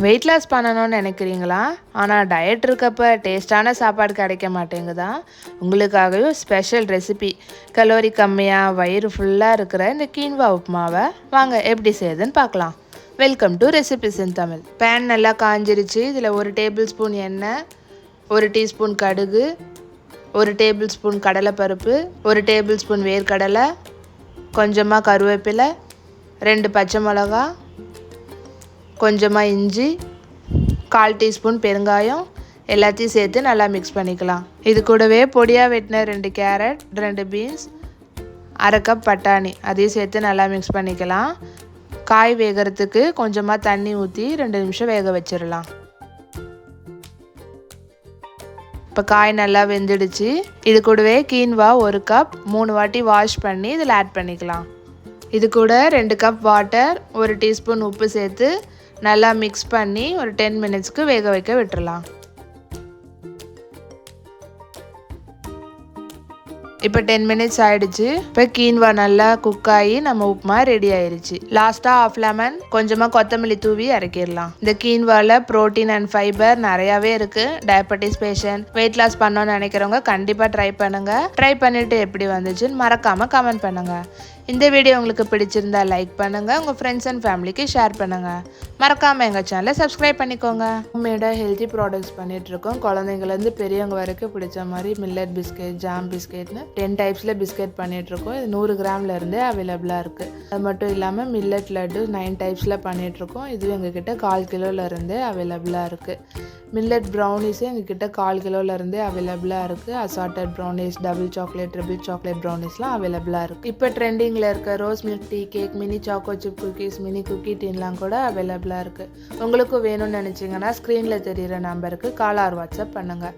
Weight loss பண்ணணும்னு நினைக்கிறீங்களா? ஆனால் டயட் இருக்கப்போ டேஸ்டான சாப்பாடு கிடைக்க மாட்டேங்குதா? உங்களுக்காகவே ஸ்பெஷல் ரெசிபி, கலோரி கம்மியாக வயிறு ஃபுல்லாக இருக்கிற இந்த கீன்வா உப்புமாவை வாங்க எப்படி செய்யுதுன்னு பார்க்கலாம். Welcome to recipes in Tamil. Pan நல்லா காஞ்சிருச்சு. இதில் 1 டேபிள் ஸ்பூன் எண்ணெய், 1 டீஸ்பூன் கடுகு, 1 டேபிள் ஸ்பூன் கடலைப்பருப்பு, 1 டேபிள் ஸ்பூன் வேர்க்கடலை, கொஞ்சமாக கருவேப்பிலை, 2 பச்சை மிளகா, கொஞ்சமாக இஞ்சி, 1/4 டீஸ்பூன் பெருங்காயம் எல்லாத்தையும் சேர்த்து நல்லா மிக்ஸ் பண்ணிக்கலாம். இது கூடவே பொடியாக வெட்டின 2 கேரட், 2 பீன்ஸ், 1/2 கப் பட்டாணி அதையும் சேர்த்து நல்லா மிக்ஸ் பண்ணிக்கலாம். காய் வேகிறதுக்கு கொஞ்சமாக தண்ணி ஊற்றி 2 நிமிஷம் வேக வச்சிடலாம். இப்போ காய் நல்லா வெந்துடுச்சு. இது கூடவே கீன்வா 1 கப் 3 வாட்டி வாஷ் பண்ணி இதில் ஆட் பண்ணிக்கலாம். இது கூட 2 கப் வாட்டர், 1 டீஸ்பூன் உப்பு சேர்த்து நல்லா மிக்ஸ் பண்ணி ஒரு 10 மினிட்ஸ்க்கு வேக வைக்க விட்டுறலாம். இப்போ 10 மினிட்ஸ் ஆயிடுச்சு. இப்போ கீன்வா நல்லா குக் ஆகி நம்ம உப்புமா ரெடி ஆயிடுச்சு. லாஸ்ட்டாக 1/2 லெமன் கொஞ்சமாக கொத்தமல்லி தூவி இறக்கிடலாம். இந்த கீன்வாவில் ப்ரோட்டீன் அண்ட் ஃபைபர் நிறையாவே இருக்குது. டயபெட்டிஸ் பேஷண்ட், வெயிட் லாஸ் பண்ணணும்னு நினைக்கிறவங்க கண்டிப்பாக ட்ரை பண்ணுங்கள். ட்ரை பண்ணிவிட்டு எப்படி வந்துச்சுன்னு மறக்காமல் கமெண்ட் பண்ணுங்கள். இந்த வீடியோ உங்களுக்கு பிடிச்சிருந்தா லைக் பண்ணுங்கள், உங்கள் ஃப்ரெண்ட்ஸ் அண்ட் ஃபேமிலிக்கு ஷேர் பண்ணுங்கள். மறக்காமல் எங்கள் சேனலை சப்ஸ்கிரைப் பண்ணிக்கோங்க. ஹோம்மேடாக ஹெல்த்தி ப்ராடக்ட்ஸ் பண்ணிகிட்ருக்கோம். குழந்தைங்கலேருந்து பெரியவங்க வரைக்கும் பிடிச்ச மாதிரி மில்லட் பிஸ்கெட், ஜாம் பிஸ்கெட்னு 10 டைப்ஸில் பிஸ்கெட் பண்ணிகிட்ருக்கோம். இது 100 கிராம்லேருந்தே அவைலபிளாக இருக்குது. அது மட்டும் இல்லாமல் மில்லட் லட்டு 9 டைப்ஸில் பண்ணிகிட்ருக்கோம். இது எங்ககிட்ட 1/4 கிலோலேருந்தே அவைலபிளாக இருக்குது. மில்லட் ப்ரௌனிஸே எங்ககிட்ட 1/4 கிலோலேருந்தே அவைலபிளாக இருக்குது. Assorted brownies, double chocolate, triple chocolate ப்ரௌனிஸ்லாம் அவைலபிளாக இருக்குது. இப்போ ட்ரெண்டிங்கில் இருக்க rose milk tea cake, mini choco chip cookies, mini cookie டீன்லாம் கூட அவைலபிளாக இருக்குது. உங்களுக்கும் வேணும்னு நினச்சிங்கன்னா ஸ்க்ரீனில் தெரிகிற நம்பருக்கு கால் ஆர் வாட்ஸ்அப் பண்ணுங்கள்.